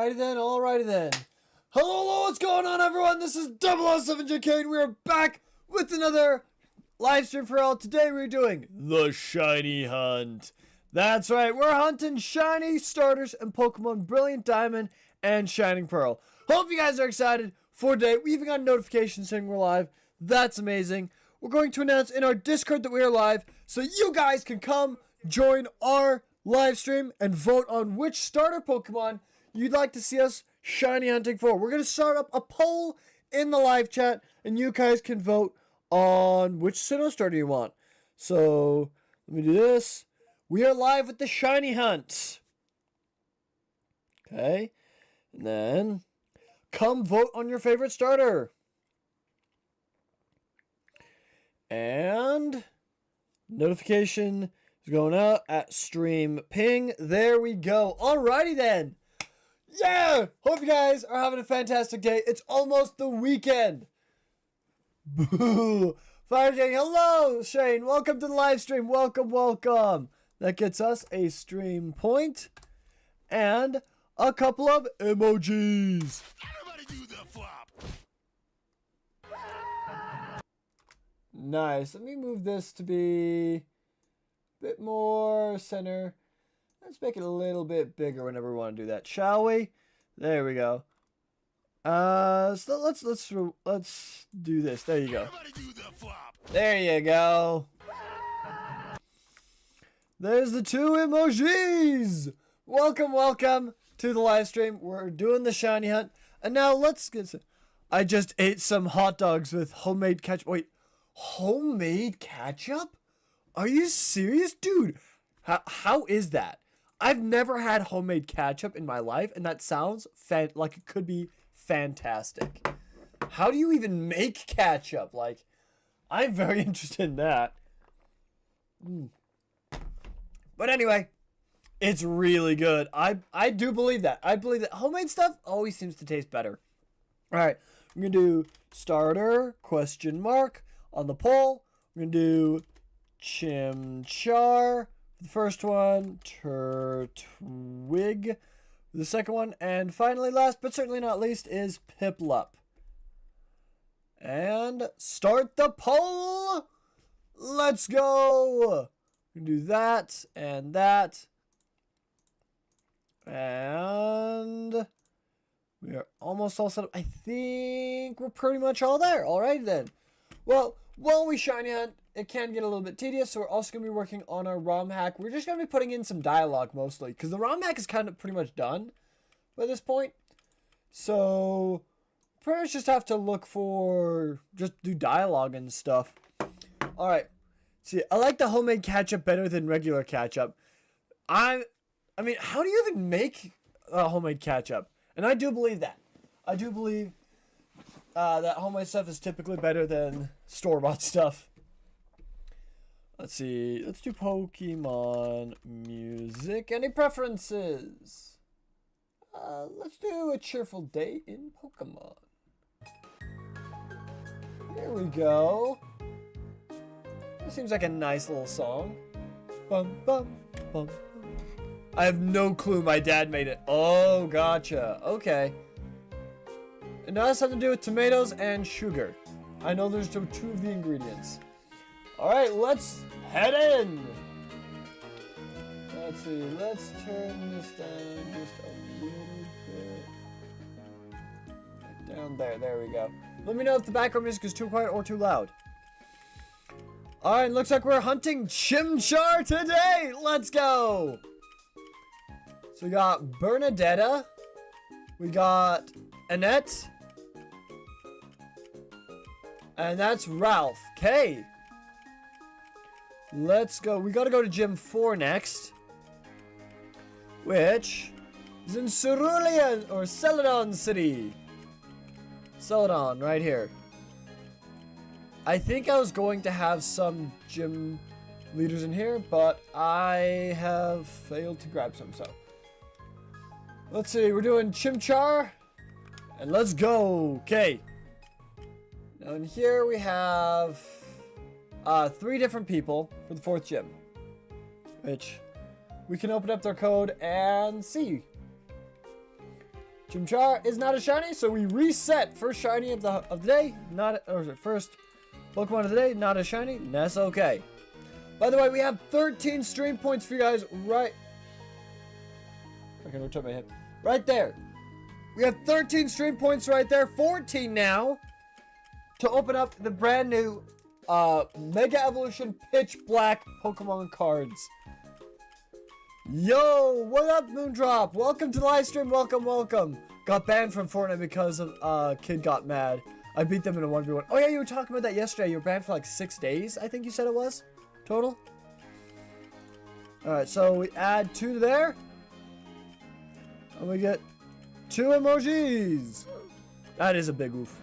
Alrighty then. Hello, what's going on everyone? This is 007JK and we are back with another live stream for all. Today we're doing the shiny hunt. That's right, we're hunting shiny starters and Pokemon Brilliant Diamond and Shining Pearl. Hope you guys are excited for today. We even got a notification saying we're live. That's amazing. We're going to announce in our Discord that we are live so you guys can come join our live stream and vote on which starter Pokemon you'd like to see us shiny hunting for. We're going to start up a poll in the live chat and you guys can vote on which Sinnoh starter you want. So let me do this. We are live with the shiny hunt. Okay. And then come vote on your favorite starter. And notification is going out at stream ping. There we go. Alrighty then. Yeah! Hope you guys are having a fantastic day. It's almost the weekend. Boo! Fire Gang, hello! Shane, welcome to the live stream. Welcome. That gets us a stream point and a couple of emojis. Everybody do the flop. Nice. Let me move this to be a bit more center. Let's make it a little bit bigger whenever we want to do that, shall we? There we go. So let's do this. There you go. Everybody do the flop. There you go. There's the two emojis. Welcome to the live stream. We're doing the shiny hunt, and now let's get some. I just ate some hot dogs with homemade ketchup. Wait, homemade ketchup? Are you serious, dude? How is that? I've never had homemade ketchup in my life, and that sounds like it could be fantastic. How do you even make ketchup? Like, I'm very interested in that. But anyway, it's really good. I do believe that. I believe that homemade stuff always seems to taste better. All right, I'm going to do starter, question mark, on the poll. We're going to do Chimchar. The first one, Turtwig. The second one, and finally last but certainly not least is Piplup. And start the poll! Let's go! We can do that and that. And we are almost all set up. I think we're pretty much all there. Alright then. Well, while we shiny hunt, it can get a little bit tedious, so we're also going to be working on our ROM hack. We're just going to be putting in some dialogue mostly, because the ROM hack is kind of pretty much done by this point. So, pretty much just have to look for, just do dialogue and stuff. Alright, see, I like the homemade ketchup better than regular ketchup. I mean, how do you even make homemade ketchup? And I do believe that. I do believe that homemade stuff is typically better than store-bought stuff. Let's see. Let's do Pokemon music. Any preferences? Let's do a cheerful day in Pokemon. Here we go. That seems like a nice little song. Bum, bum, bum. I have no clue. My dad made it. Oh, gotcha. Okay. And now it has something to do with tomatoes and sugar. I know there's two of the ingredients. Alright, let's head in. Let's see, let's turn this down just a little bit. Down there we go. Let me know if the background music is too quiet or too loud. Alright, looks like we're hunting Chimchar today. Let's go. So we got Bernadetta. We got Annette. And that's Ralph. Okay. Let's go. We gotta go to Gym 4 next. Which is in Cerulean or Celadon City. Celadon, right here. I think I was going to have some gym leaders in here, but I have failed to grab some, so. Let's see, we're doing Chimchar. And let's go. Okay. Now in here we have 3 different people for the 4th gym, which we can open up their code and see. Chimchar is not a shiny, so we reset. First shiny of the day, not, or first Pokemon of the day, not a shiny. That's okay. By the way, we have 13 stream points for you guys right. I can rotate my hip. Right there. We have 13 stream points right there. 14 now to open up the brand new Mega Evolution Pitch Black Pokemon cards. Yo, what up, Moondrop? Welcome to the live stream. Welcome, welcome. Got banned from Fortnite because of kid got mad. I beat them in a 1v1. Oh yeah, you were talking about that yesterday. You were banned for like 6 days, I think you said it was. Total. Alright, so we add 2 to there. And we get 2 emojis. That is a big oof.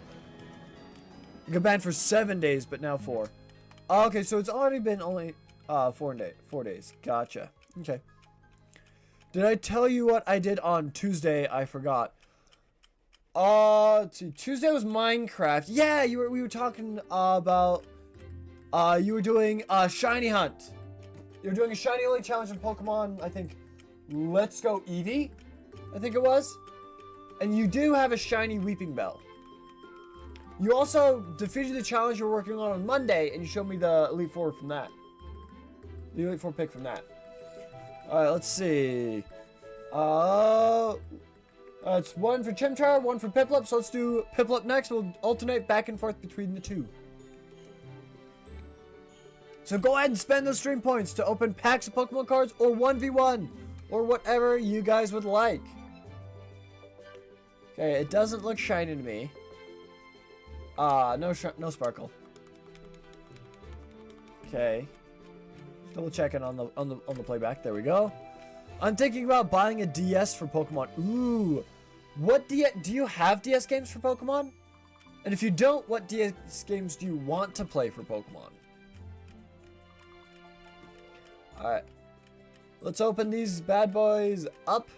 You got banned for 7 days, but now 4. Okay, so it's already been only 4 days. Gotcha. Okay. Did I tell you what I did on Tuesday? I forgot. Let's see. Tuesday was Minecraft. Yeah, we were talking about you were doing a shiny hunt. You were doing a shiny only challenge in Pokemon, I think Let's Go Eevee, I think it was. And you do have a shiny Weeping Bell. You also defeated the challenge you were working on Monday, and you showed me the Elite Four from that. The Elite Four pick from that. Alright, let's see. It's 1 for Chimchar, 1 for Piplup, so let's do Piplup next. We'll alternate back and forth between the 2. So go ahead and spend those stream points to open packs of Pokemon cards or 1v1 or whatever you guys would like. Okay, it doesn't look shiny to me. No sparkle. Okay. Double checking on the playback. There we go. I'm thinking about buying a DS for Pokemon. Ooh. What do you have DS games for Pokemon? And if you don't, what DS games do you want to play for Pokemon? Alright. Let's open these bad boys up.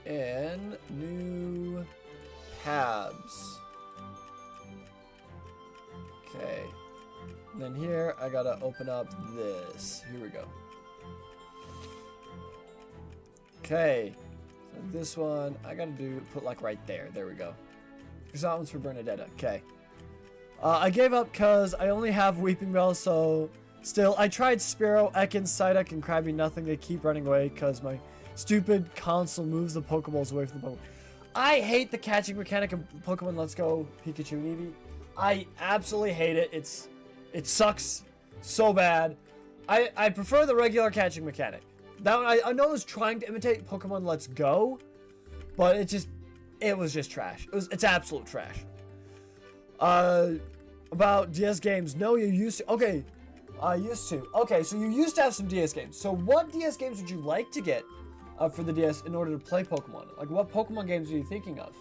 And new tabs. Okay. And then here, I gotta open up this. Here we go. Okay. So this one, I gotta put like right there. There we go. Because that one's for Bernadetta. Okay. I gave up because I only have Weeping Bell, so still, I tried Spearow, Ekans, Psyduck, and Krabby, nothing. They keep running away because my stupid console moves the Pokeballs away from the Pokemon. I hate the catching mechanic in Pokemon Let's Go Pikachu and Eevee. I absolutely hate it. It sucks so bad. I prefer the regular catching mechanic. That one, I know it was trying to imitate Pokemon Let's Go, but it was just trash. It's absolute trash. About DS games. No, you used to. Okay. Used to. Okay, so you used to have some DS games. So what DS games would you like to get for the DS in order to play Pokemon? Like, what Pokemon games are you thinking of?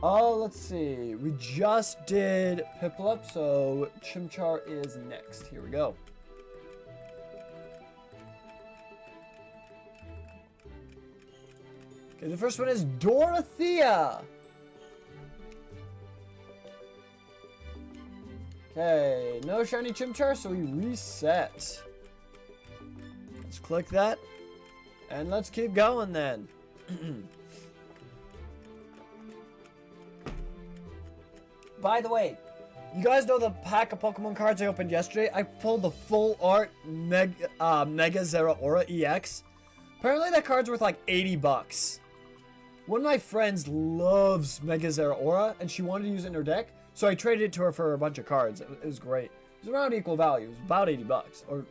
Let's see. We just did Piplup, so Chimchar is next. Here we go. Okay, the first one is Dorothea. Okay, no shiny Chimchar, so we reset. Let's click that. And let's keep going then. By the way, you guys know the pack of Pokemon cards I opened yesterday? I pulled the full art Mega Zeraora EX. Apparently that card's worth like 80 bucks. One of my friends loves Mega Zeraora, and she wanted to use it in her deck. So I traded it to her for a bunch of cards. It was great. It was around equal value. It was about 80 bucks. Or,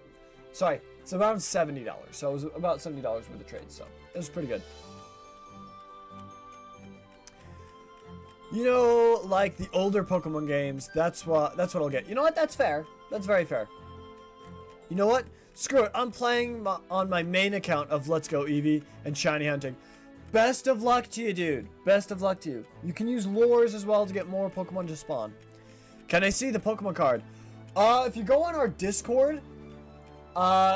sorry, it's around $70. So it was about $70 worth of trade. So it was pretty good. You know, like the older Pokemon games, that's what I'll get. You know what? That's fair. That's very fair. You know what? Screw it. I'm playing on my main account of Let's Go Eevee and Shiny Hunting. Best of luck to you, dude. Best of luck to you. You can use lures as well to get more Pokemon to spawn. Can I see the Pokemon card? If you go on our Discord,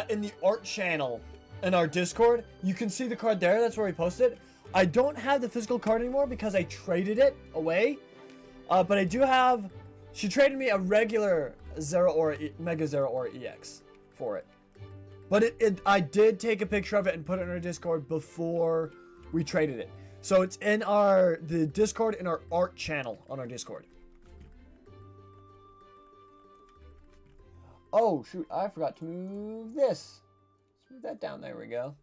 in the art channel in our Discord, you can see the card there. That's where we posted. I don't have the physical card anymore because I traded it away. But I do have... She traded me a regular Mega Zeraora EX for it. But I did take a picture of it and put it in our Discord before we traded it. So it's in the Discord in our art channel on our Discord. Oh, shoot. I forgot to move this. Let's move that down. There we go.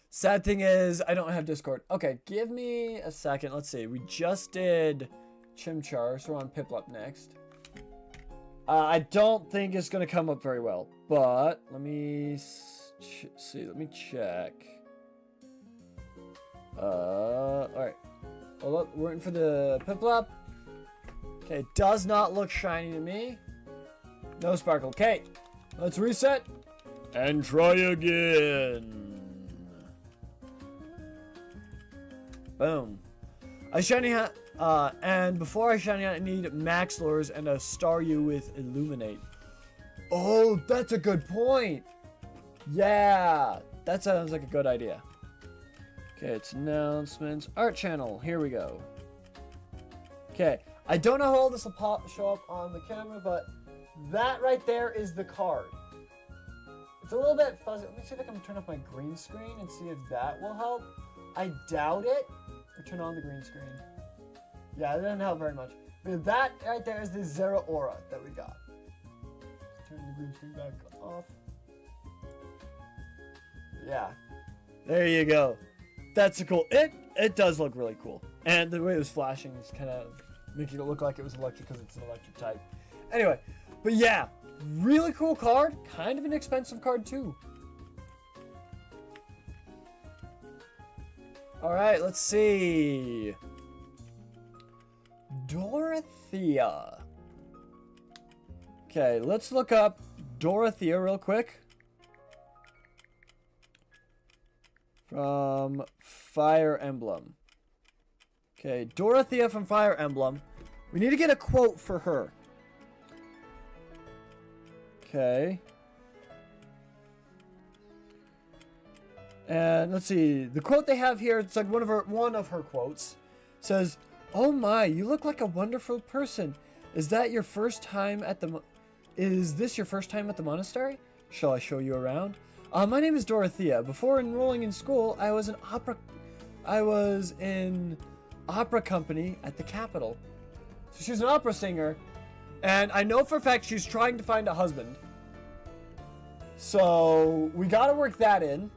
Sad thing is, I don't have Discord. Okay, give me a second. Let's see. We just did Chimchar, so we're on Piplup next. I don't think it's going to come up very well, but let me see. Let me check. Alright. Hold up. We're waiting for the Piplup. Okay, does not look shiny to me. No sparkle. Okay, let's reset and try again. Boom. I shiny hat, and before I shiny hat, I need max lures and a Staryu with Illuminate. Oh, that's a good point. Yeah, that sounds like a good idea. Okay, it's announcements, art channel. Here we go. Okay, I don't know how all this will show up on the camera, but that right there is the card. It's a little bit fuzzy. Let me see if I can turn off my green screen and see if that will help. I doubt it. Or turn on the green screen. Yeah, it doesn't help very much. But that right there is the Zero Aura that we got. Turn the green screen back off. Yeah. There you go. That's a cool. It does look really cool. And the way it was flashing is kind of making it look like it was electric because it's an electric type. Anyway, but yeah, really cool card. Kind of an expensive card too. Alright, let's see. Dorothea. Okay, let's look up Dorothea real quick. From Fire Emblem. Okay, Dorothea from Fire Emblem. We need to get a quote for her. Okay. And let's see, the quote they have here, it's like one of her quotes. Says, "Oh my, you look like a wonderful person. Is this your first time at the monastery? Shall I show you around? My name is Dorothea. Before enrolling in school, I was in opera company at the capital." So she's an opera singer, and I know for a fact she's trying to find a husband. So we gotta work that in.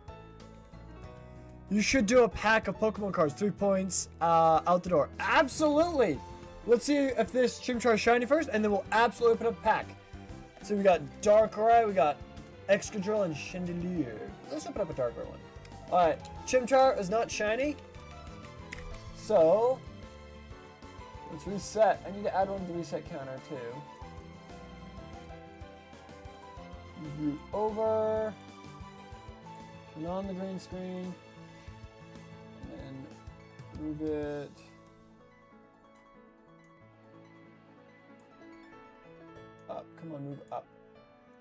You should do a pack of Pokemon cards, 3 points out the door. Absolutely! Let's see if this Chimchar is shiny first, and then we'll absolutely put up a pack. So we got Darkrai, we got Excadrill, and Chandelier. Let's open up a Darkrai one. Alright, Chimchar is not shiny. So, let's reset. I need to add one to the reset counter too. Move you over. Turn on the green screen. Move it up. Come on, move up.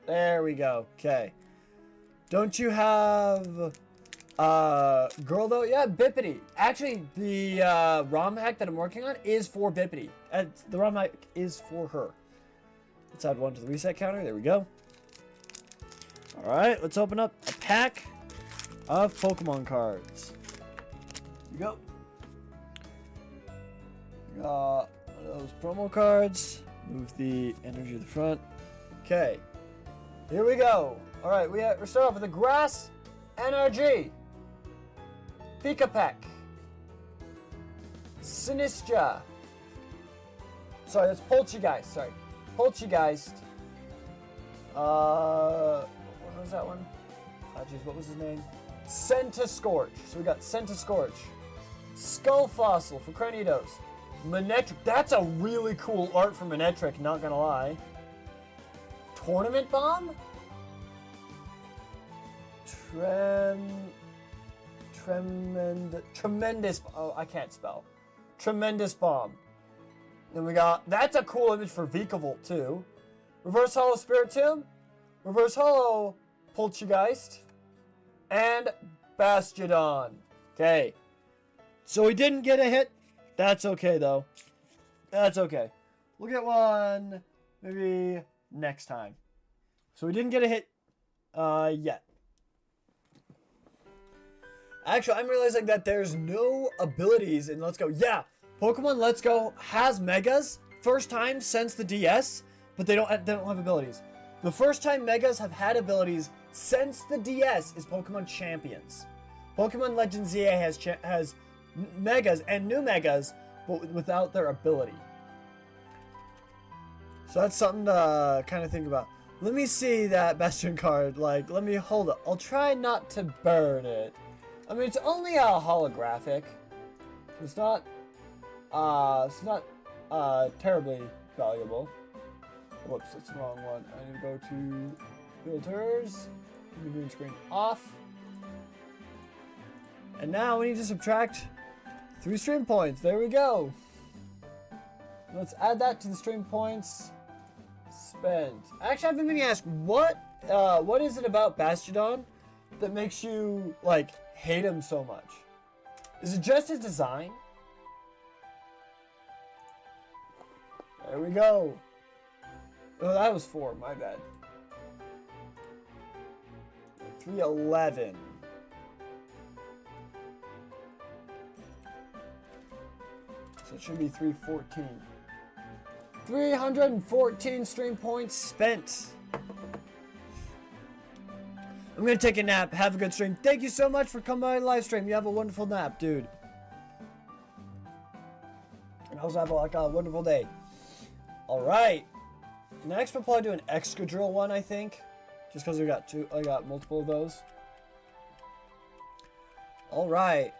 There we go. Okay. Don't you have girl though? Yeah, Bippity. Actually, the ROM hack that I'm working on is for Bippity. The ROM hack is for her. Let's add one to the reset counter. There we go. All right, let's open up a pack of Pokemon cards. Here we go. Got one of those promo cards. Move the energy to the front. Okay. Here we go. Alright, we start off with the Grass NRG. Pikapak. Sinistra. Sorry, that's Poltergeist. Sorry. Poltergeist. What was that one? Oh, jeez, what was his name? Centiskorch. So we got Centiskorch. Skull Fossil for Cranidos. Manectric. That's a really cool art for Manectric, not gonna lie. Tournament Bomb? Tremendous. Oh, I can't spell. Tremendous Bomb. Then we got. That's a cool image for Vikavolt, too. Reverse Hollow Spiritomb. Reverse Hollow Poltergeist. And Bastiodon. Okay. So we didn't get a hit. That's okay, though. That's okay. We'll get one maybe next time. So we didn't get a hit yet. Actually, I'm realizing that there's no abilities in Let's Go. Yeah, Pokemon Let's Go has Megas. First time since the DS, but they don't have abilities. The first time Megas have had abilities since the DS is Pokemon Champions. Pokemon Legends ZA has Megas and new Megas, but without their ability. So that's something to kind of think about. Let me see that Bastion card. Like, let me hold it. I'll try not to burn it. I mean, it's only a holographic. It's not terribly valuable. Whoops, that's the wrong one. I need to go to filters, the green screen off. And now we need to subtract 3 stream points. There we go. Let's add that to the stream points spent. Actually, I've been meaning to ask, what is it about Bastiodon that makes you, like, hate him so much? Is it just his design? There we go. Oh, that was 4, my bad. 311. So it should be 314. 314 stream points spent. I'm gonna take a nap. Have a good stream. Thank you so much for coming by the live stream. You have a wonderful nap, dude. And also have a wonderful day. All right. Next, we'll probably do an Excadrill one, I think, just because I got multiple of those. All right.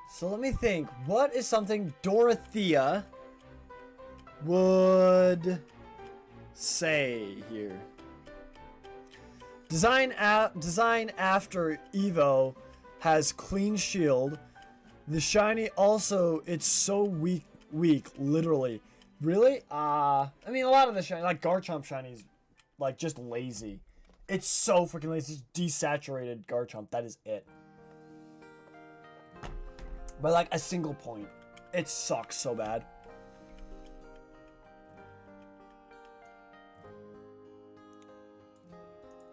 So let me think. What is something Dorothea would say here? Design after Evo has clean shield. The shiny also, it's so weak, literally. Really? I mean, a lot of the shiny, like Garchomp shinies, like just lazy. It's so freaking lazy. It's desaturated Garchomp. That is it. By like a single point. It sucks so bad.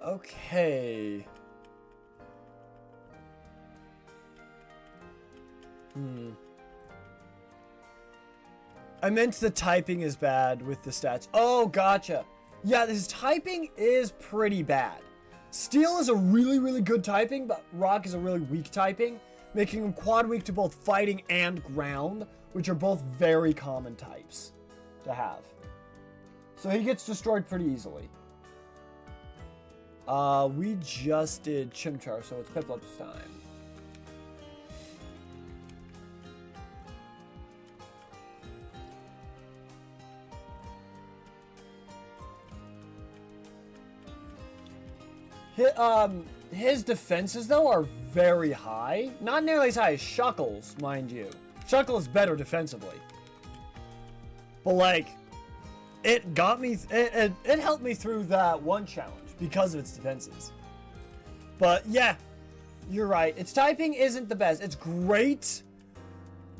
Okay. I meant the typing is bad with the stats. Oh, gotcha. Yeah, his typing is pretty bad. Steel is a really, really good typing, but Rock is a really weak typing, making him quad weak to both fighting and ground, which are both very common types to have. So he gets destroyed pretty easily. We just did Chimchar, so it's Piplup's time. His defenses, though, are very high. Not nearly as high as Shuckle's, mind you. Shuckle is better defensively. But, like, it got me... It helped me through that one challenge because of its defenses. But, yeah, you're right. Its typing isn't the best. It's great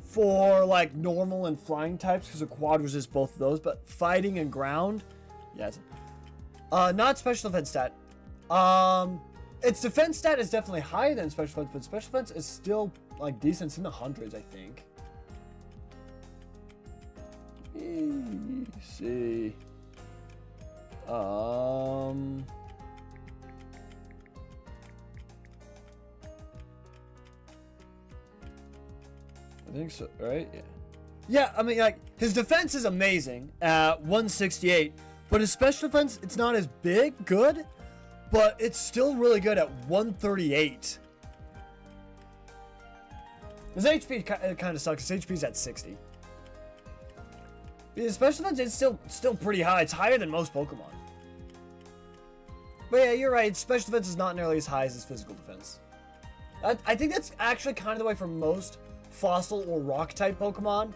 for, like, normal and flying types because it quad resists both of those. But fighting and ground, yes. Not special defense stat. Its defense stat is definitely higher than special defense, but special defense is still, like, decent. It's in the hundreds, I think. Let's see. I think so, right? Yeah. Yeah, I mean, like, his defense is amazing at 168, but his special defense, it's not as good, but it's still really good at 138. His HP kind of sucks. His HP's at 60. His special defense is still pretty high. It's higher than most Pokemon. But yeah, you're right. Special defense is not nearly as high as his physical defense. I think that's actually kind of the way for most fossil or rock type Pokemon.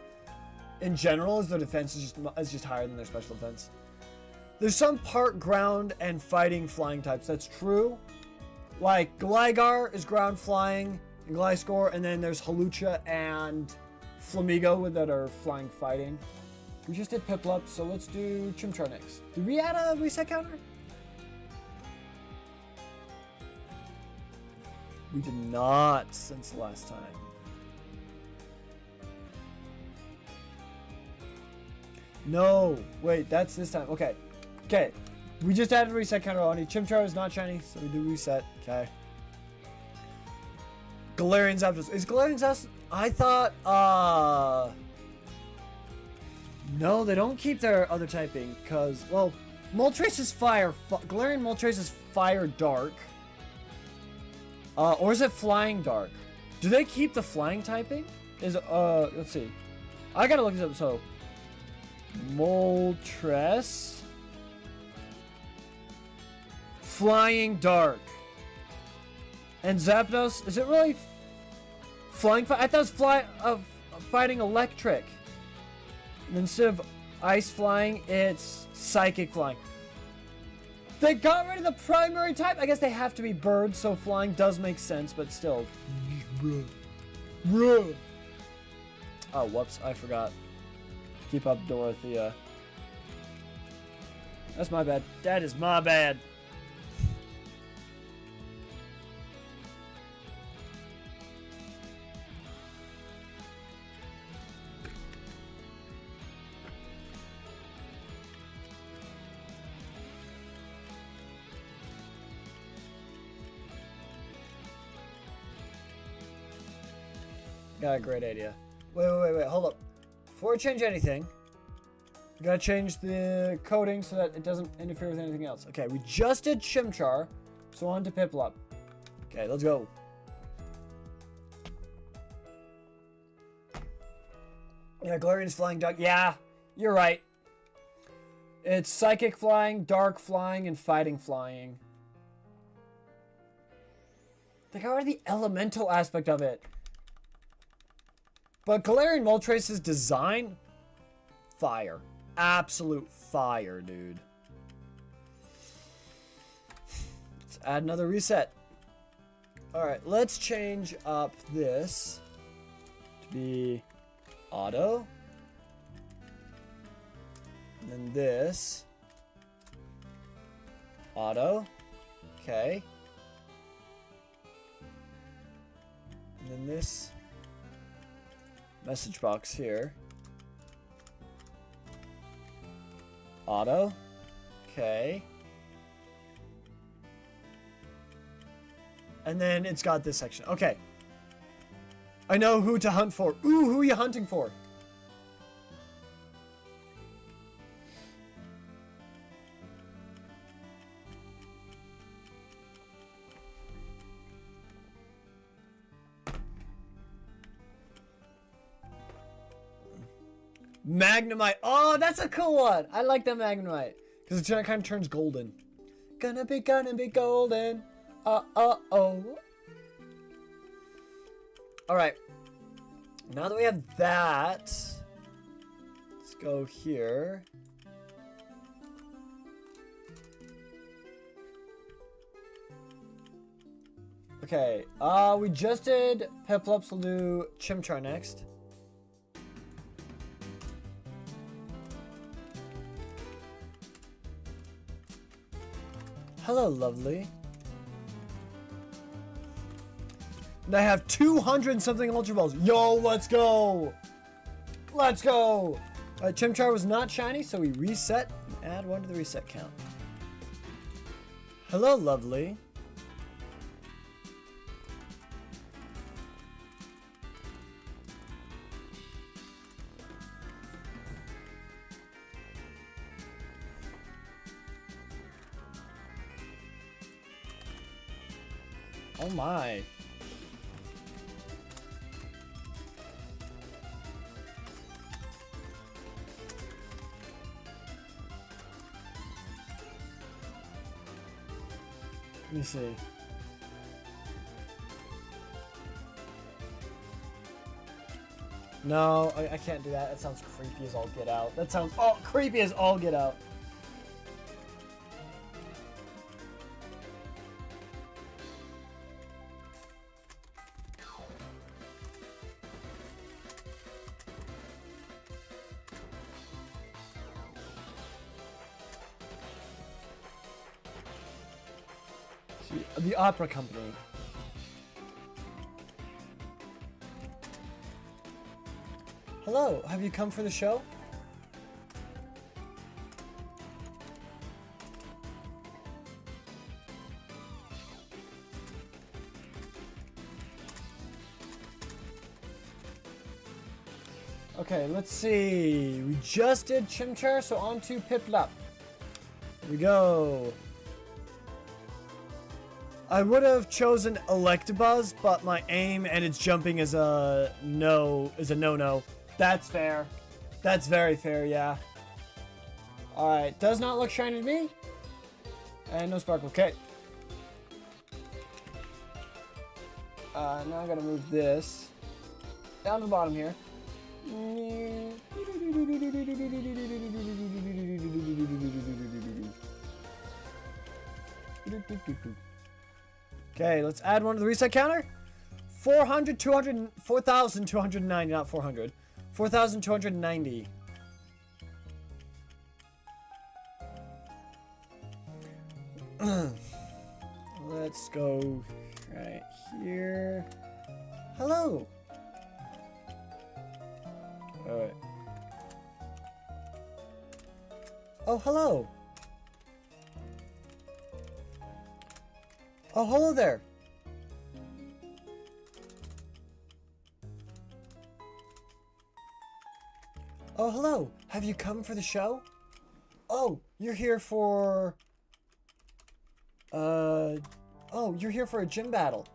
In general, is their defense is just higher than their special defense. There's some part ground and fighting flying types. That's true. Like Gligar is ground flying and Gliscor, and then there's Hawlucha and Flamigo that are flying fighting. We just did Piplup, so let's do Chimchar next. Did we add a reset counter? We did not since the last time. No, wait, that's this time. Okay. Okay. We just added a reset counter on it. Chimchar is not shiny, so we do reset. Okay. Galarian Zapdos. Is Galarian Zapdos? I thought, no, they don't keep their other typing, because, well, Moltres is fire. Galarian Moltres is fire dark. Or is it flying dark? Do they keep the flying typing? Let's see. I gotta look this up, so. Moltres. Flying dark. And Zapdos, is it really flying? I thought it was fighting electric. And instead of ice flying, it's psychic flying. They got rid of the primary type. I guess they have to be birds, so flying does make sense, but still. Oh, whoops, I forgot. Keep up, Dorothea. That's my bad. That is my bad. Got a great idea. Wait, hold up. Before we change anything, we gotta change the coding so that it doesn't interfere with anything else. Okay, we just did Chimchar, so on to Piplup. Okay, let's go. Yeah, Galarian's flying dark. Yeah, you're right. It's psychic flying, dark flying, and fighting flying. They got rid of the elemental aspect of it. But Galarian Moltres' design, fire. Absolute fire, dude. Let's add another reset. Alright, let's change up this to be auto. And then this. Auto. Okay. And then this. Message box here. Auto. Okay. And then it's got this section. Okay. I know who to hunt for. Ooh, who are you hunting for? Magnemite. Oh, that's a cool one. I like that Magnemite. Because it kind of turns golden. Gonna be golden. Oh. Alright. Now that we have that, let's go here. Okay. We just did Piplup, so we'll do Chimchar next. Hello, lovely. And I have 200 something Ultra Balls. Yo, let's go! Let's go! Chimchar was not shiny, so we reset and add one to the reset count. Hello, lovely. Oh my. Let me see. No, I can't do that. That sounds creepy as all get out. That sounds creepy as all get out. The opera company. Hello, have you come for the show? Okay, let's see. We just did Chimchar, so on to Piplup. Here we go. I would have chosen Electabuzz, but my aim and its jumping is a no-no. That's fair. That's very fair, yeah. Alright, does not look shiny to me. And no sparkle, okay. Now I gotta move this down to the bottom here. Okay, let's add one to the reset counter. 4,290, not 400. 4,290. Let's go right here. Hello. Alright. Oh, hello. Oh, hello there. Oh, hello. Have you come for the show? Oh, you're here for... Oh, you're here for a gym battle.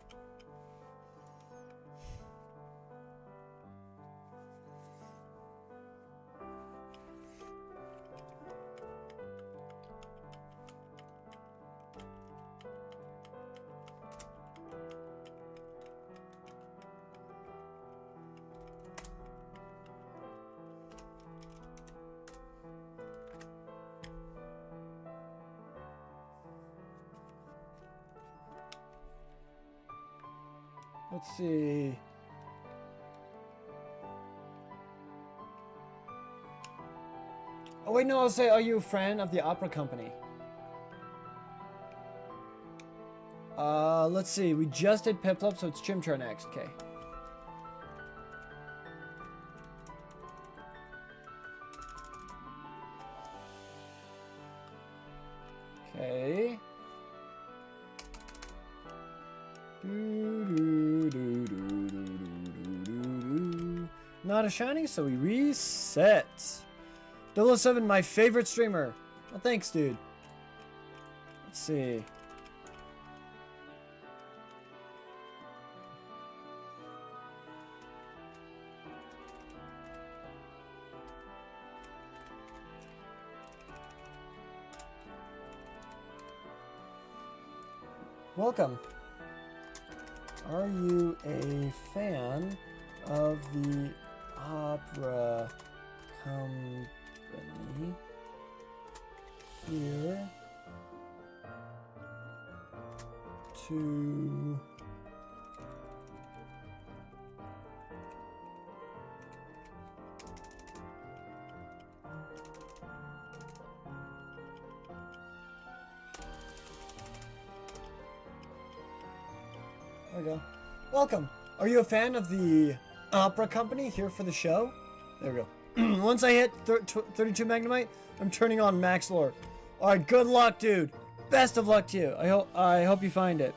Let's see. Oh wait, no, I'll say, are you a friend of the opera company? Let's see. We just did Piplup, so it's Chimchar next. Okay. Okay. Not a shiny, so we reset. 007, my favorite streamer. Well, thanks, dude. Let's see. Welcome. Are you a fan of the opera company here to there we go. Welcome. Are you a fan of the opera company here for the show? There we go. Once I hit 32 Magnemite, I'm turning on Max Lore. Alright, good luck, dude. Best of luck to you. I hope you find it.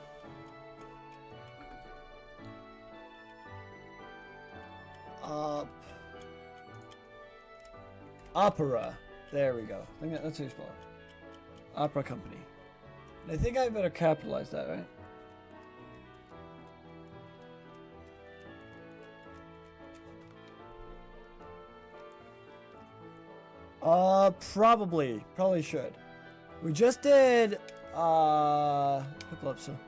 Opera. There we go. That's how you spell it. Opera company. I think I better capitalize that, right? Probably should. We just did, Piplup, so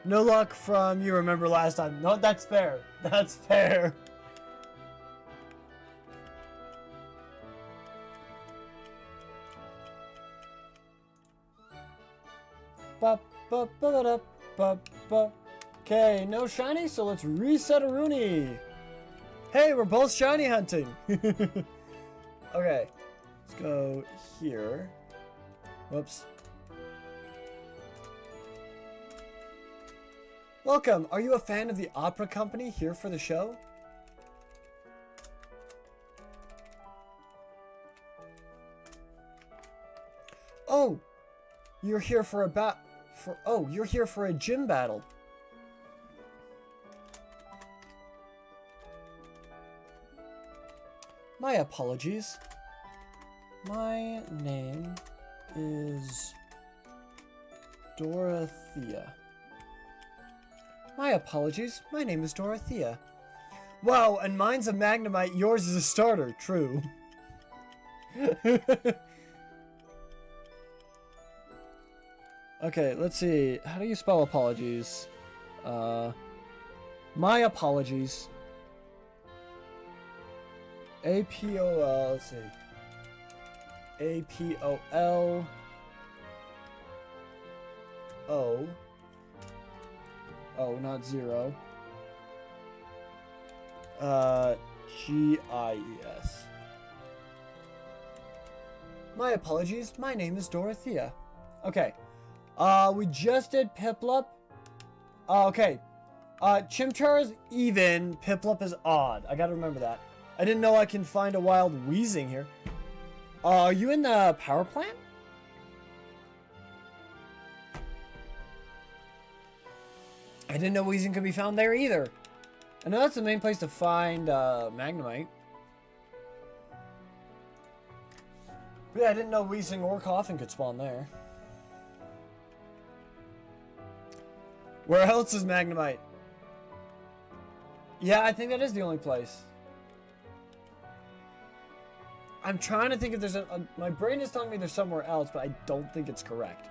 no luck from you remember last time. No, that's fair. That's fair. Okay, no shiny, so let's reset a Rooney. Hey, we're both shiny hunting. Okay. Let's go here. Whoops. Welcome. Are you a fan of the opera company here for the show? Oh, you're here for a you're here for a gym battle. My apologies. My name is Dorothea. My apologies. My name is Dorothea. Wow, and mine's a Magnemite, yours is a starter. True. Okay, let's see. How do you spell apologies? My apologies. A-P-O-L, let's see. A-P-O-L. O. Oh, not zero. G-I-E-S. My apologies. My name is Dorothea. Okay. We just did Piplup. Okay. Chimchar is even. Piplup is odd. I gotta remember that. I didn't know I can find a wild Wheezing here. Are you in the power plant? I didn't know Wheezing could be found there either. I know that's the main place to find Magnemite. But yeah, I didn't know Wheezing or Coughing could spawn there. Where else is Magnemite? Yeah, I think that is the only place. I'm trying to think if there's my brain is telling me there's somewhere else, but I don't think it's correct.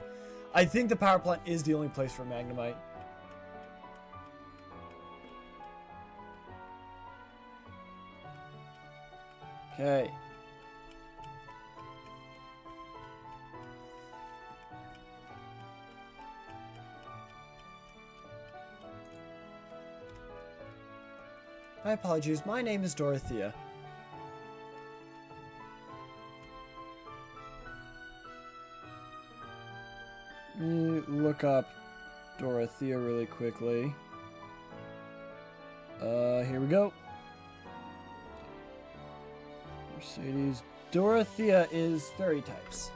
I think the power plant is the only place for Magnemite. Okay. My apologies. My name is Dorothea. Let me look up Dorothea really quickly. Here we go. Mercedes. Dorothea is fairy types.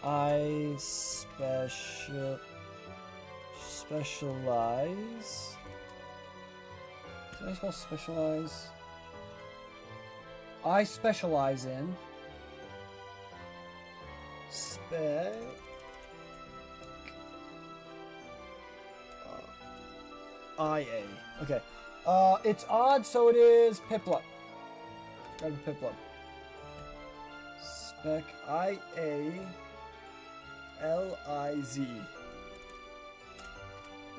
I specialize. Did I spell specialize? I specialize in IA. Okay. It's odd, so it is Piplup. Grab a Piplup. Spec IALIZ.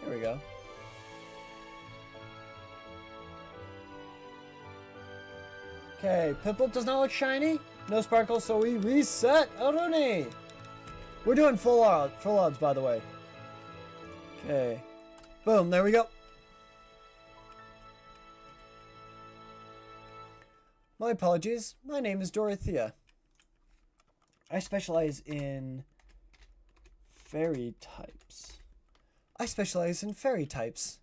There we go. Okay, Piplup does not look shiny. No sparkles, so we reset. Aruni! We're doing full odds, by the way. Okay. Boom, there we go. My apologies. My name is Dorothea. I specialize in fairy types. I specialize in fairy types.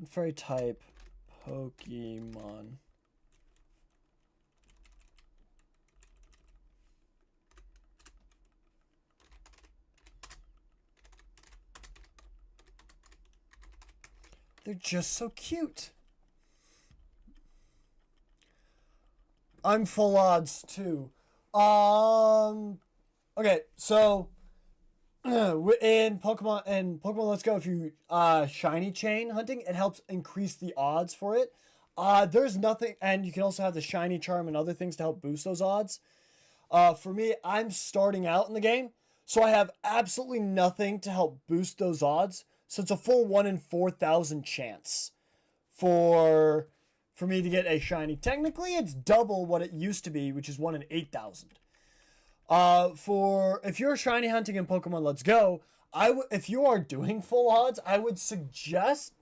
Fairy type Pokemon. They're just so cute. I'm full odds too. Okay, so in Pokemon Let's Go, if you shiny chain hunting, it helps increase the odds for it. There's nothing, and you can also have the shiny charm and other things to help boost those odds. For me, I'm starting out in the game, so I have absolutely nothing to help boost those odds. So it's a full 1 in 4,000 chance for me to get a shiny. Technically, it's double what it used to be, which is 1 in 8,000. If you're shiny hunting in Pokemon Let's Go, if you are doing full odds, I would suggest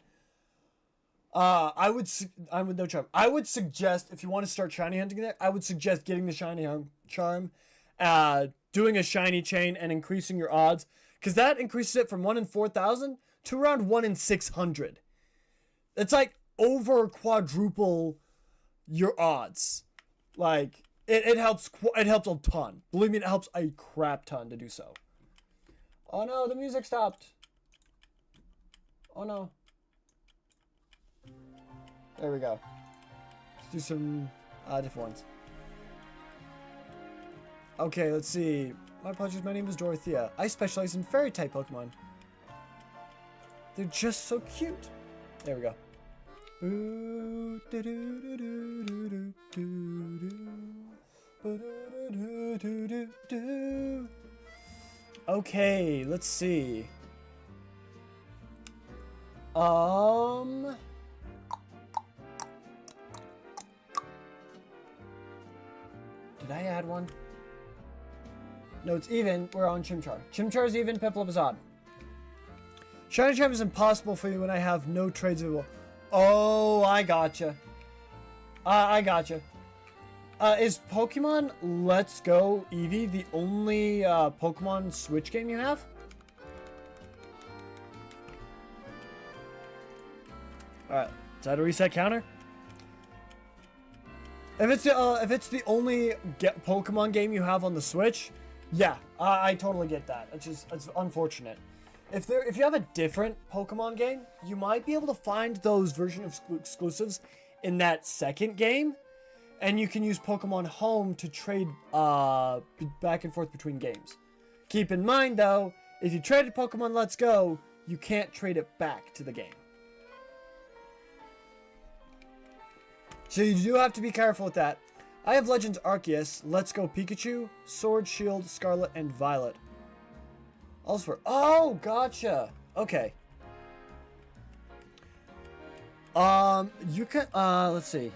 I would suggest if you want to start shiny hunting there, I would suggest getting the shiny charm, doing a shiny chain and increasing your odds, because that increases it from 1 in 4,000 to around 1 in 600. It's like over quadruple your odds. Like, it helps a ton. Believe me, it helps a crap ton to do so. Oh no, the music stopped. Oh no. There we go. Let's do some different ones. Okay, let's see. My apologies, my name is Dorothea. I specialize in fairy type Pokemon. They're just so cute. There we go. Okay, let's see. Did I add one? No, it's even. We're on Chimchar. Chimchar's even, Piplup is odd. Shiny Charm is impossible for you when I have no trades available. Oh, I gotcha. I gotcha. Is Pokemon Let's Go Eevee the only Pokemon Switch game you have? Alright, is that a reset counter? If it's the only Pokemon game you have on the Switch, yeah, I totally get that. It's unfortunate. If you have a different Pokemon game, you might be able to find those version of exclusives in that second game, and you can use Pokemon Home to trade back and forth between games. Keep in mind though, if you traded Pokemon Let's Go, you can't trade it back to the game. So you do have to be careful with that. I have Legends Arceus, Let's Go Pikachu, Sword, Shield, Scarlet, and Violet. All's for... Oh, gotcha. Okay. You can... let's see.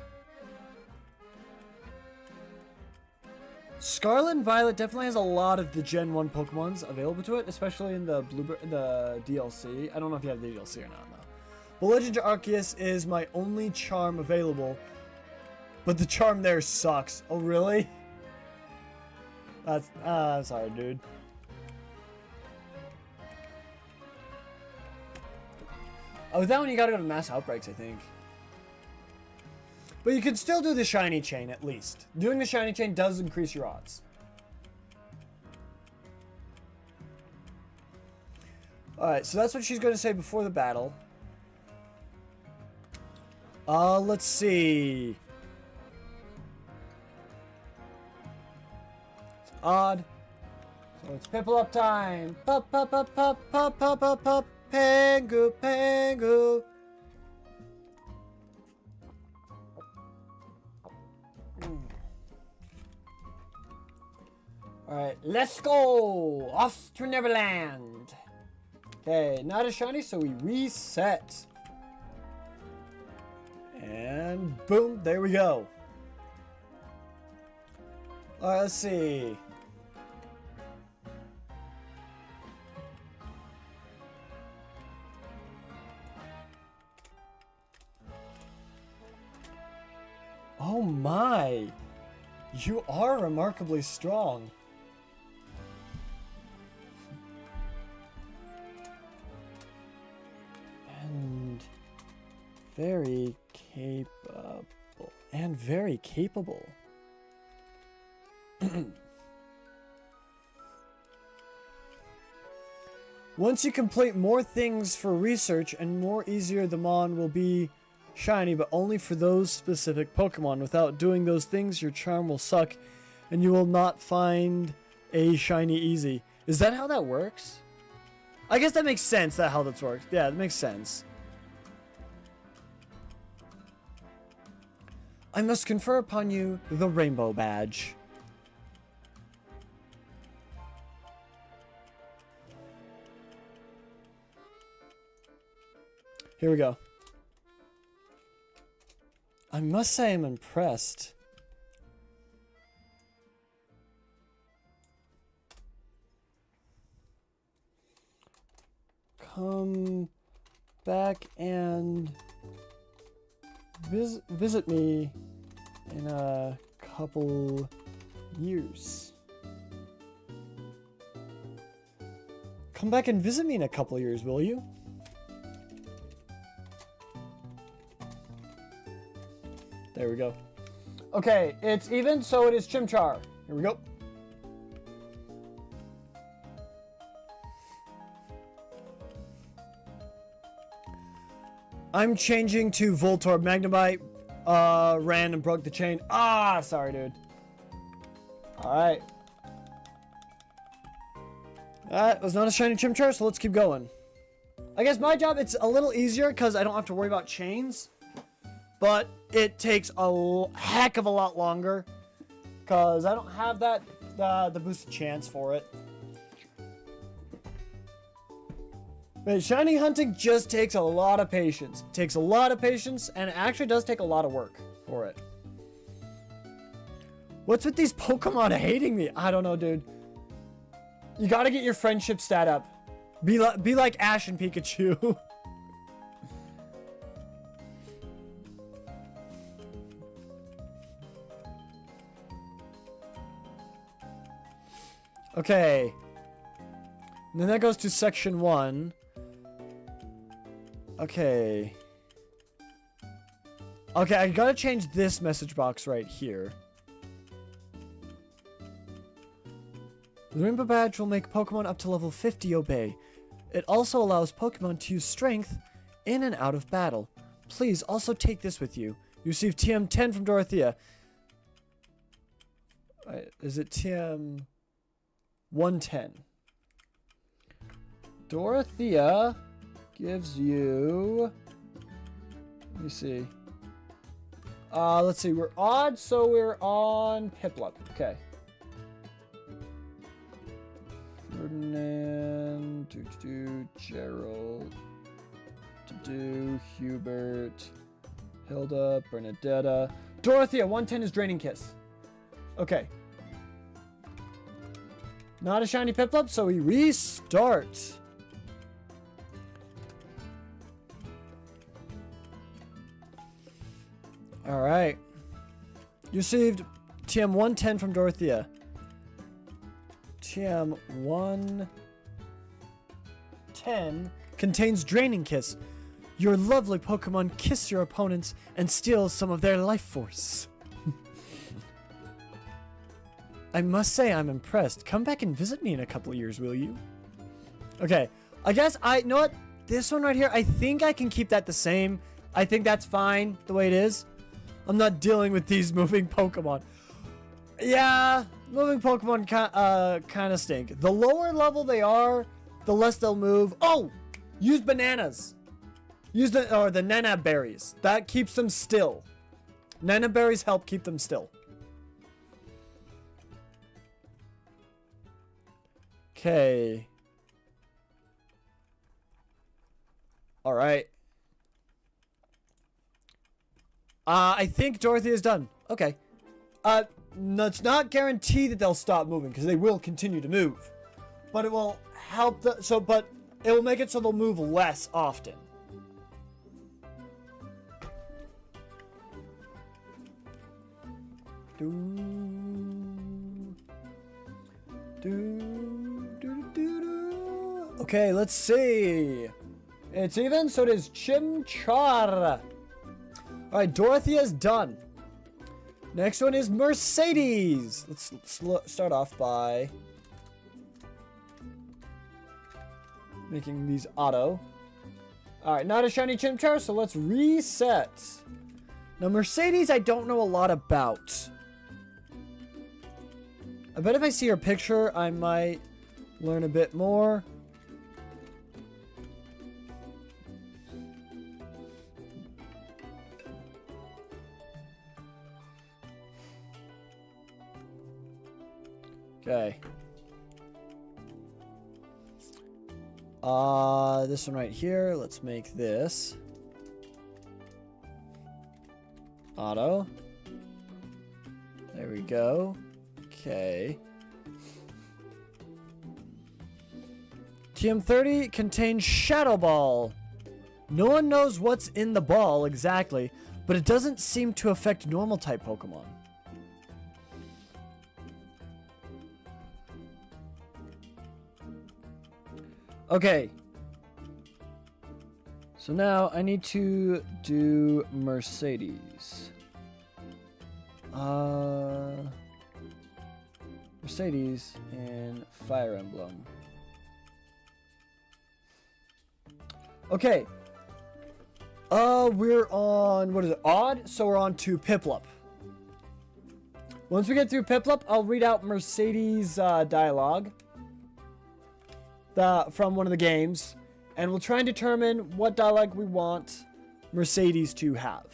Scarlet and Violet definitely has a lot of the Gen 1 Pokemons available to it, especially in the the DLC. I don't know if you have the DLC or not, though. But Legend of Arceus is my only charm available, but the charm there sucks. Oh, really? That's... sorry, dude. Oh, with that one you gotta go to Mass Outbreaks, I think. But you can still do the Shiny Chain, at least. Doing the Shiny Chain does increase your odds. Alright, so that's what she's gonna say before the battle. Let's see. It's odd. So it's Piplup time. Pup, pup, pup, pup, pup, pup, pup, pup. Pangu, Pangu. Alright, let's go! Off to Neverland! Okay, not a shiny, so we reset. And boom, there we go. Alright, let's see. Oh my! You are remarkably strong. And very capable. And very capable. Once you complete more things for research and more easier the Mon will be shiny, but only for those specific Pokemon. Without doing those things, your charm will suck and you will not find a shiny easy. Is that how that works? I guess that makes sense, how that works. Yeah, that makes sense. I must confer upon you the Rainbow Badge. Here we go. I must say I'm impressed. Come back and visit me in a couple years. Come back and visit me in a couple years, will you? There we go. Okay, it's even, so it is Chimchar. Here we go. I'm changing to Voltorb. Magnemite ran and broke the chain. Ah, sorry, dude. Alright. That was not a shiny Chimchar, so let's keep going. I guess my job, it's a little easier because I don't have to worry about chains. But it takes a heck of a lot longer because I don't have that the boosted chance for it. But shiny hunting just takes a lot of patience. It takes a lot of patience, and it actually does take a lot of work for it. What's with these Pokemon hating me? I don't know, dude. You gotta get your friendship stat up. Be like Ash and Pikachu. Okay. And then that goes to section 1. Okay. Okay, I gotta change this message box right here. The Rainbow Badge will make Pokemon up to level 50 obey. It also allows Pokemon to use strength in and out of battle. Please also take this with you. You receive TM 10 from Dorothea. Is it TM 110? Dorothea gives you... Let me see. Let's see. We're odd, so we're on Piplup. Okay. Ferdinand, Gerald, Hubert, Hilda, Bernadetta. Dorothea, 110 is Draining Kiss. Okay. Not a shiny Piplup, so we restart. Alright. You received TM 110 from Dorothea. TM 110 contains Draining Kiss. Your lovely Pokemon kiss your opponents and steal some of their life force. I must say I'm impressed. Come back and visit me in a couple of years, will you? Okay. I guess you know what? This one right here, I think I can keep that the same. I think that's fine the way it is. I'm not dealing with these moving Pokemon. Yeah, moving Pokemon kind of stink. The lower level they are, the less they'll move. Oh, use bananas. Use the Nana berries. That keeps them still. Nana berries help keep them still. Okay. All right. I think Dorothy is done. Okay. No, it's not guaranteed that they'll stop moving because they will continue to move, but it will help but it will make it so they'll move less often. Okay, let's see. It's even, so it is Chimchar. Alright, Dorothea's done. Next one is Mercedes. Let's start off by making these auto. Alright, not a shiny Chimchar, so let's reset. Now, Mercedes, I don't know a lot about. I bet if I see her picture, I might learn a bit more. Okay. This one right here, let's make this auto. There we go. Okay. TM30 contains Shadow Ball. No one knows what's in the ball exactly, but it doesn't seem to affect normal type Pokemon. Okay. So now I need to do Mercedes. Mercedes and Fire Emblem. Okay. We're on, what is it, Odd? So we're on to Piplup. Once we get through Piplup, I'll read out Mercedes' dialogue from one of the games, and we'll try and determine what dialogue we want Mercedes to have.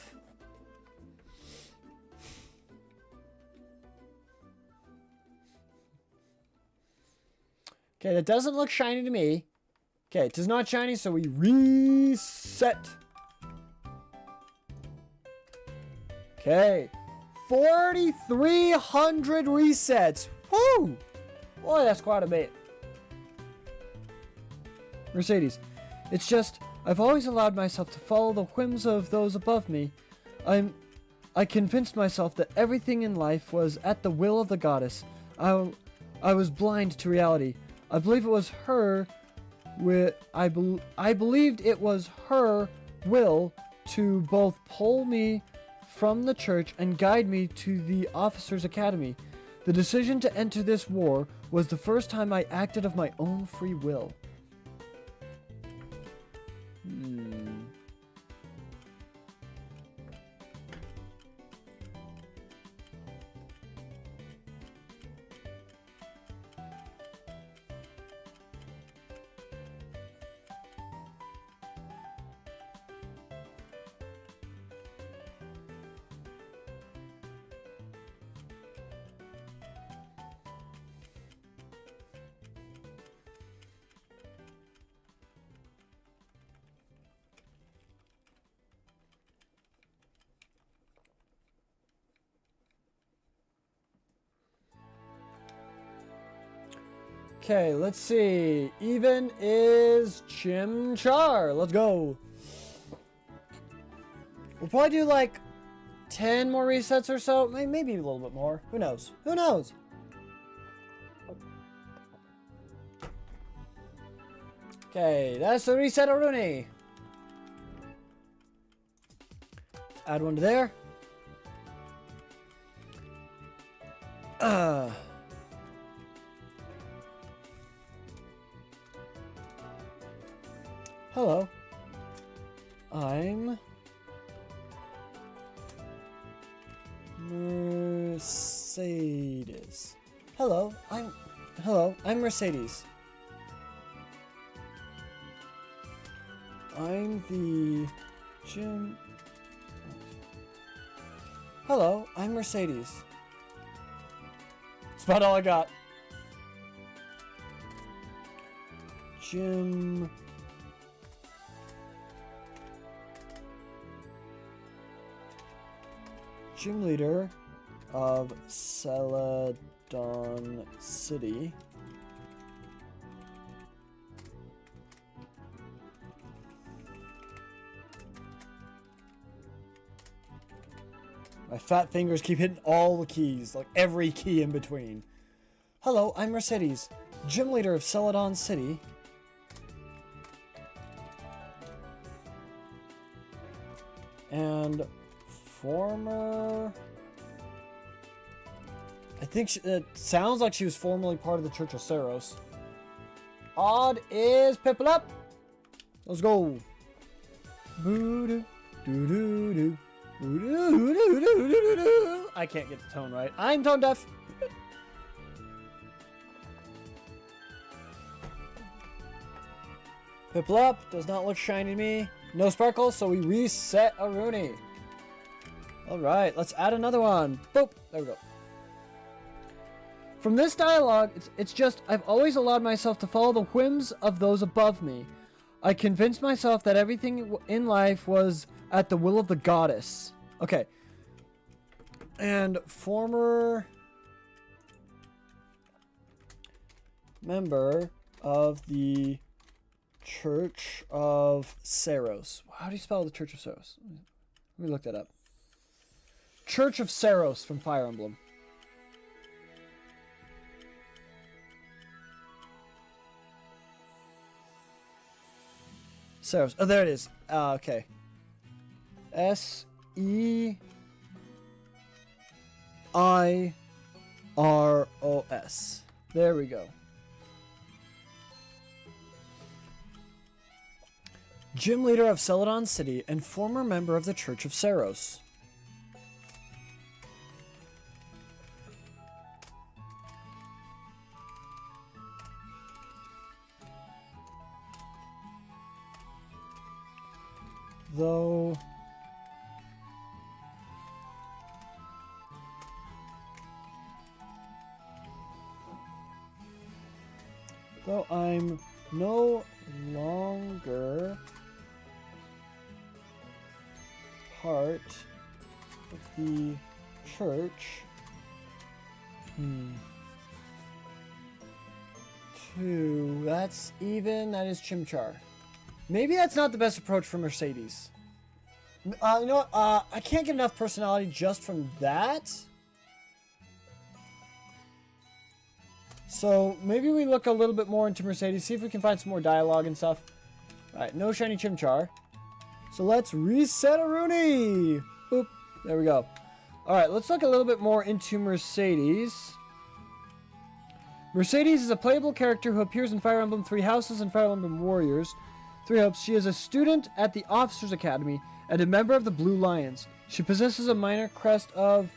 Okay, that doesn't look shiny to me. Okay, it is not shiny, so we reset. Okay, 4,300 resets. Woo! Boy, that's quite a bit. Mercedes, it's just, I've always allowed myself to follow the whims of those above me. I convinced myself that everything in life was at the will of the goddess. I was blind to reality. I believe it was her I believed it was her will to both pull me from the church and guide me to the officers' academy. The decision to enter this war was the first time I acted of my own free will. Okay, let's see. Even is Chimchar. Let's go. We'll probably do like 10 more resets or so. Maybe a little bit more. Who knows? Who knows? Okay, that's the reset of Rooney. Let's add one to there. Hello. I'm Mercedes. Hello, I'm Mercedes. I'm the gym. Hello, I'm Mercedes. That's about all I got. Gym leader of Celadon City. My fat fingers keep hitting all the keys, like every key in between. Hello, I'm Mercedes, gym leader of Celadon City. And former... I think it sounds like she was formerly part of the Church of Saros. Odd is Piplup. Let's go. Boo-doo, doo-doo-doo. I can't get the tone right. I'm tone deaf. Piplup does not look shiny to me. No sparkles, so we reset a Rooney. Alright, let's add another one. Boop. There we go. From this dialogue, it's just, I've always allowed myself to follow the whims of those above me. I convinced myself that everything in life was at the will of the goddess. Okay. And former member of the Church of Saros. How do you spell the Church of Saros? Let me look that up. Church of Saros from Fire Emblem. Saros. Oh, there it is. Okay. S-E... I-R-O-S. There we go. Gym leader of Celadon City and former member of the Church of Saros. Though I'm no longer part of the church. That's even. That is Chimchar. Maybe that's not the best approach for Mercedes. You know what? I can't get enough personality just from that. So maybe we look a little bit more into Mercedes, see if we can find some more dialogue and stuff. Alright, no shiny Chimchar. So let's reset a Rooney. Boop. There we go. Alright, let's look a little bit more into Mercedes. Mercedes is a playable character who appears in Fire Emblem Three Houses and Fire Emblem Warriors. Three Hopes. She is a student at the Officers Academy and a member of the Blue Lions. She possesses a minor crest of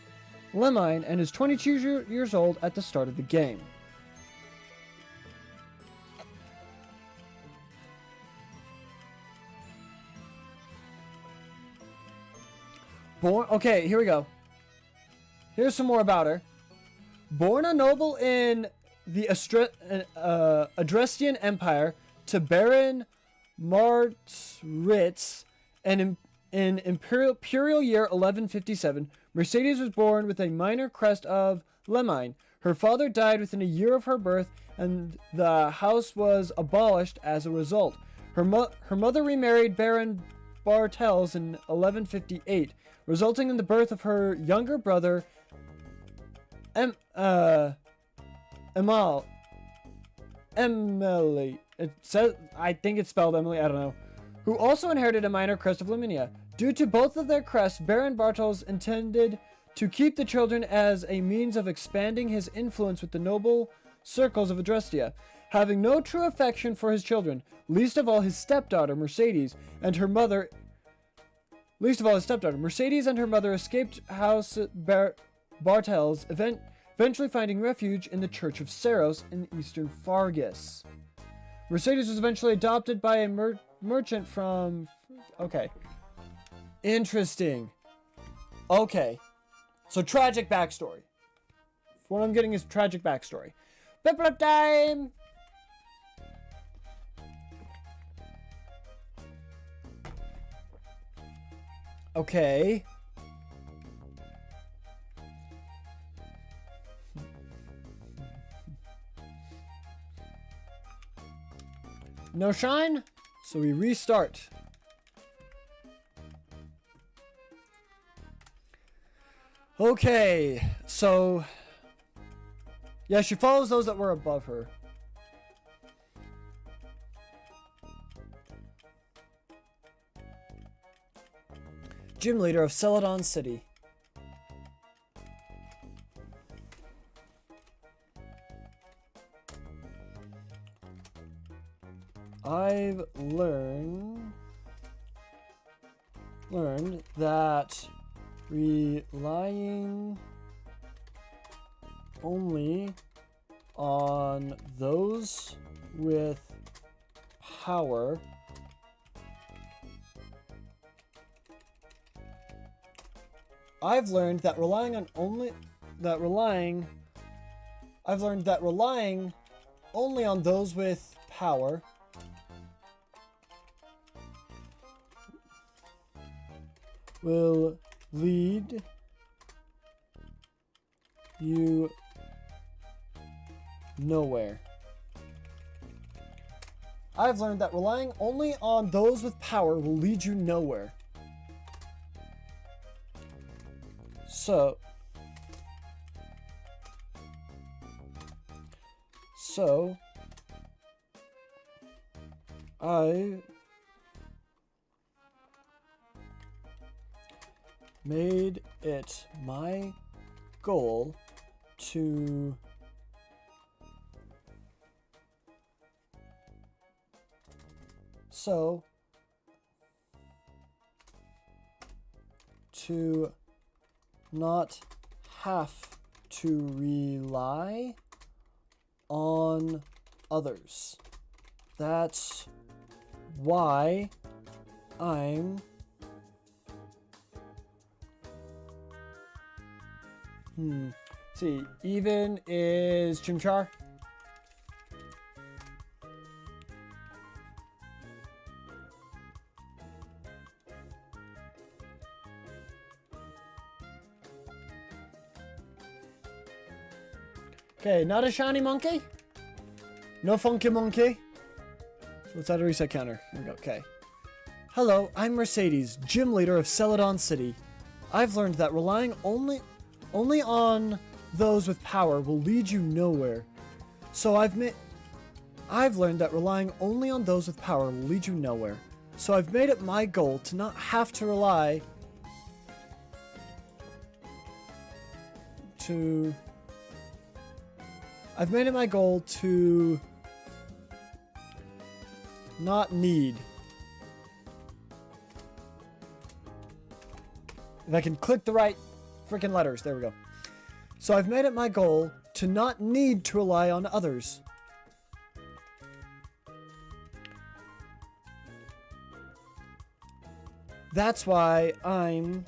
Lemine and is 22 years old at the start of the game. Okay, here we go. Here's some more about her. Born a noble in the Adrestian Empire to Baron Martritz, and in Imperial year 1157, Mercedes was born with a minor crest of Lemine. Her father died within a year of her birth, and the house was abolished as a result. Her mother remarried Baron Bartels in 1158, resulting in the birth of her younger brother, Emily. It says, I think it's spelled Emily, I don't know. Who also inherited a minor crest of Laminia. Due to both of their crests, Baron Bartels intended to keep the children as a means of expanding his influence with the noble circles of Adrestia. Having no true affection for his children, least of all his stepdaughter Mercedes and her mother escaped House Bartels, eventually finding refuge in the Church of Saros in eastern Fargus. Mercedes was eventually adopted by a merchant from... Okay. Interesting. Okay. So, tragic backstory. What I'm getting is tragic backstory. Piplup time! Okay. No shine, so we restart. Okay, so yeah, she follows those that were above her. Gym leader of Celadon City. I've learned that relying only on those with power I've learned that relying only on those with power will lead you nowhere. I've learned that relying only on those with power will lead you nowhere. So I made it my goal to not have to rely on others. That's why I'm see, even is Chimchar. Okay, not a shiny monkey. No funky monkey. So let's add a reset counter. Here we go. Okay. Hello, I'm Mercedes, gym leader of Celadon City. I've learned that relying only on those with power will lead you nowhere. So I've learned that relying only on those with power will lead you nowhere. So I've made it my goal to not have to rely to I've made it my goal to not need. If I can click the right freaking letters, there we go. So I've made it my goal to not need to rely on others. That's why I'm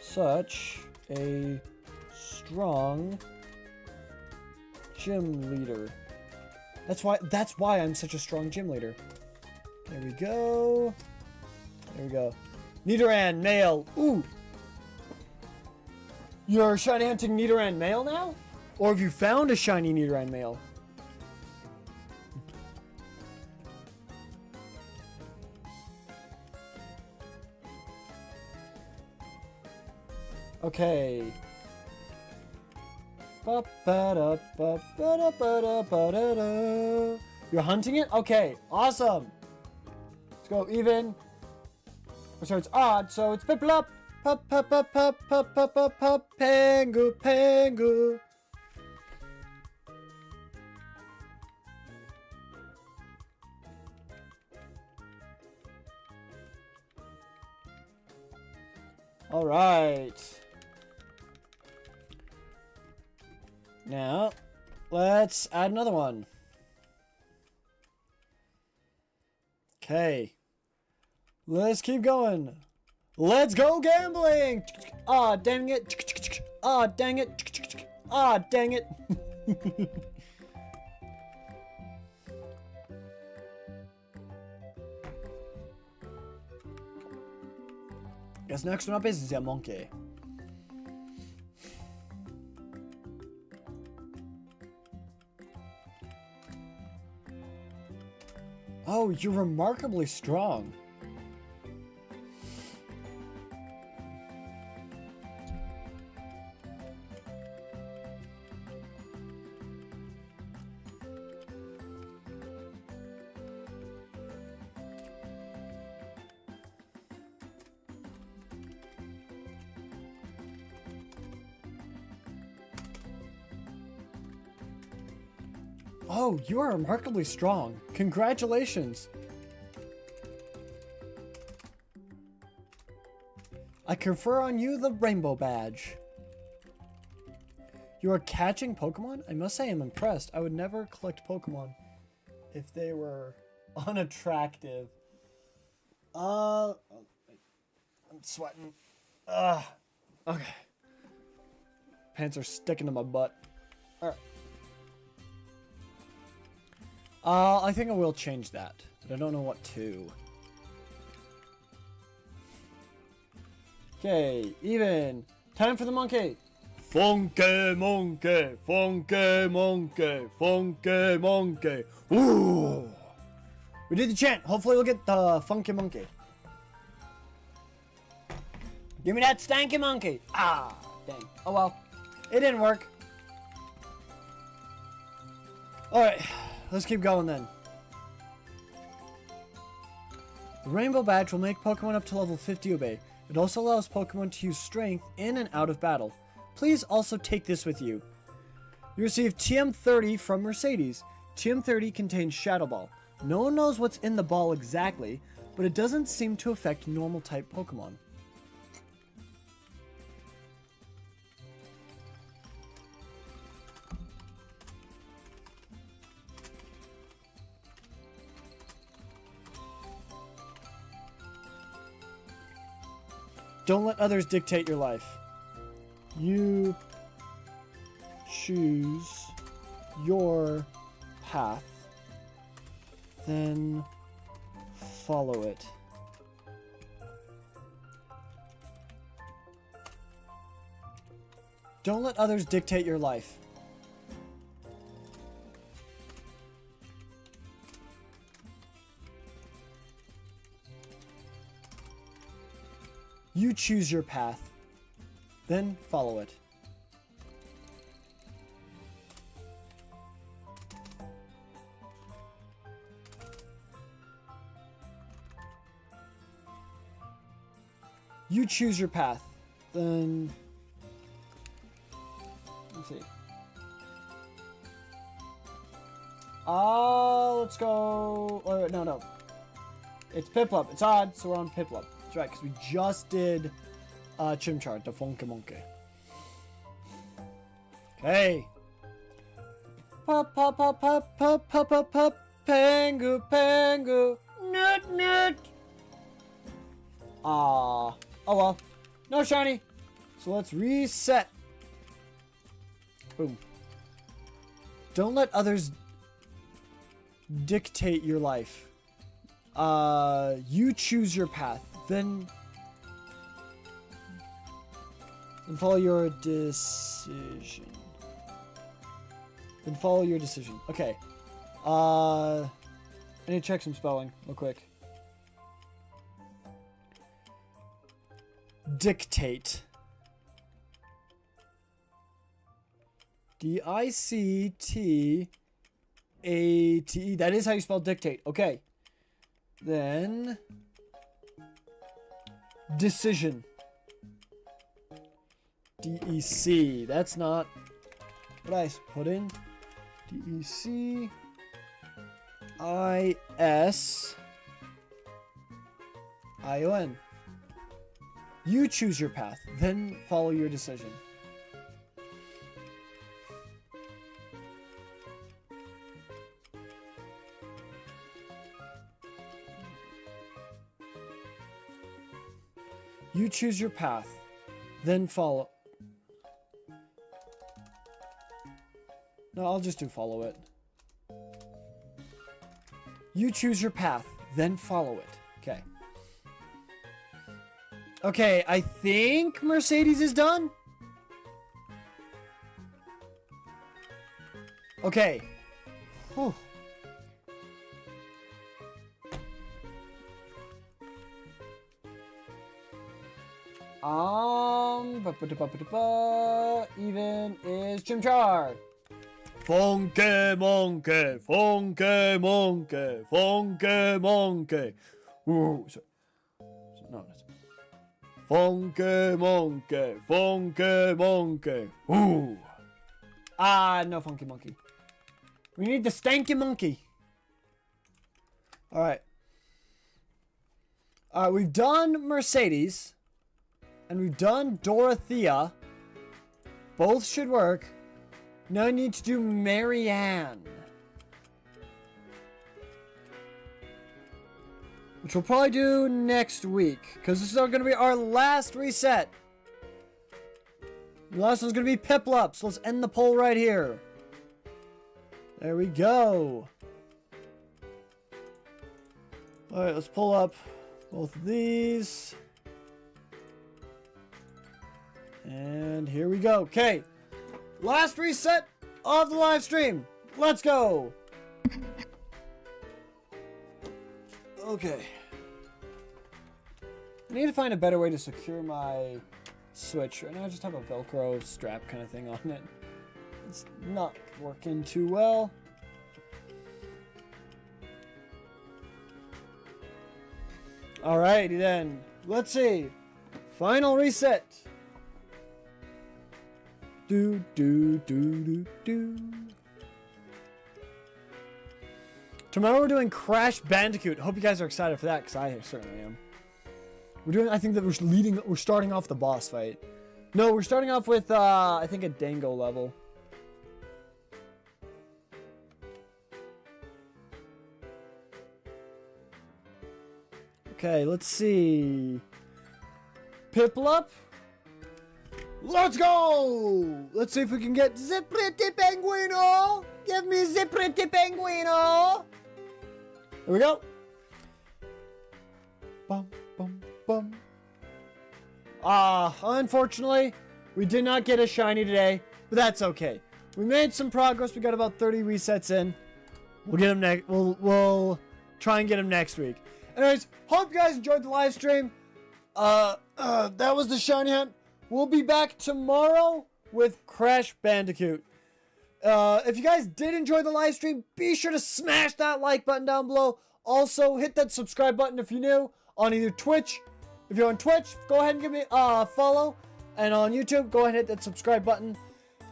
such a strong gym leader. That's why I'm such a strong gym leader. There we go. There we go. Nidoran male. Ooh. You're shiny hunting Nidoran male now? Or have you found a shiny Nidoran male? Okay. You're hunting it? Okay, awesome. Let's go even. So it's odd, so it's pip-lop. Pangu, pangu. All right. Now, let's add another one. Okay. Let's keep going. Let's go gambling! Ah, dang it. Ah, dang it. Ah, dang it. Guess next one up is the monkey. Oh, you're remarkably strong. Oh, you are remarkably strong. Congratulations. I confer on you the rainbow badge. You are catching Pokemon? I must say I'm impressed. I would never collect Pokemon if they were unattractive. I'm sweating. Okay. Pants are sticking to my butt. Alright. I think I will change that, but I don't know what to. Okay, even. Time for the monkey. Funky monkey, funky monkey, funky monkey. Ooh! We did the chant. Hopefully we'll get the funky monkey. Give me that stanky monkey. Ah, dang. Oh well. It didn't work. Alright. Let's keep going then. The rainbow badge will make Pokemon up to level 50 obey. It also allows Pokemon to use strength in and out of battle. Please also take this with you. You receive TM30 from Mercedes. TM30 contains Shadow Ball. No one knows what's in the ball exactly, but it doesn't seem to affect normal type Pokemon. Don't let others dictate your life. You choose your path, then follow it. Don't let others dictate your life. You choose your path, then follow it. You choose your path, then... Let's see. Let's go... No. It's Piplup. It's odd, so we're on Piplup. That's right, because we just did Chimchar, the Funky Monkey. Okay. Pop, pop, pop, pop, pop, pop, pop, pop, Pangu, Pangu, nut, nut. Oh well. No shiny. So let's reset. Boom. Don't let others dictate your life. You choose your path. Then follow your decision. Then follow your decision. Okay. I need to check some spelling real quick. Dictate. D-I-C-T-A-T-E. That is how you spell dictate. Okay. Then... decision. D-E-C. That's not what I put in. D-E-C-I-S-I-O-N. You choose your path, then follow your decision. You choose your path, then follow. No, I'll just do follow it. You choose your path, then follow it. Okay. Okay, I think Mercedes is done. Okay. Whew. Even is Chimchar. Funky monkey, funky monkey, funky monkey. Ooh, sorry. No, that's funky monkey, funky monkey. Ooh. Ah, no funky monkey. We need the stanky monkey. All right. We've done Mercedes. And we've done Dorothea. Both should work. Now I need to do Marianne. Which we'll probably do next week. Because this is going to be our last reset. The last one's going to be Piplup. So let's end the poll right here. There we go. Alright, let's pull up both of these. And here we go. Okay. Last reset of the live stream. Let's go. Okay. I need to find a better way to secure my Switch. Right now I just have a Velcro strap kind of thing on it. It's not working too well. Alrighty then. Let's see. Final reset. Do, do, do, do, do. Tomorrow we're doing Crash Bandicoot. Hope you guys are excited for that, because I certainly am. I think that we're starting off the boss fight. No, we're starting off with, I think a Dango level. Okay, let's see. Piplup. Let's go! Let's see if we can get the pretty penguino. Give me the pretty penguino. Here we go. Bum, bum, bum. Unfortunately, we did not get a shiny today, but that's okay. We made some progress. We got about 30 resets in. We'll get them next. We'll try and get them next week. Anyways, hope you guys enjoyed the live stream. That was the shiny hunt. We'll be back tomorrow with Crash Bandicoot. If you guys did enjoy the live stream, be sure to smash that like button down below. Also, hit that subscribe button if you're new on either Twitch. If you're on Twitch, go ahead and give me a follow. And on YouTube, go ahead and hit that subscribe button.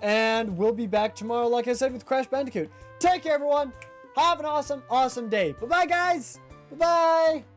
And we'll be back tomorrow, like I said, with Crash Bandicoot. Take care, everyone. Have an awesome, awesome day. Bye-bye, guys. Bye-bye.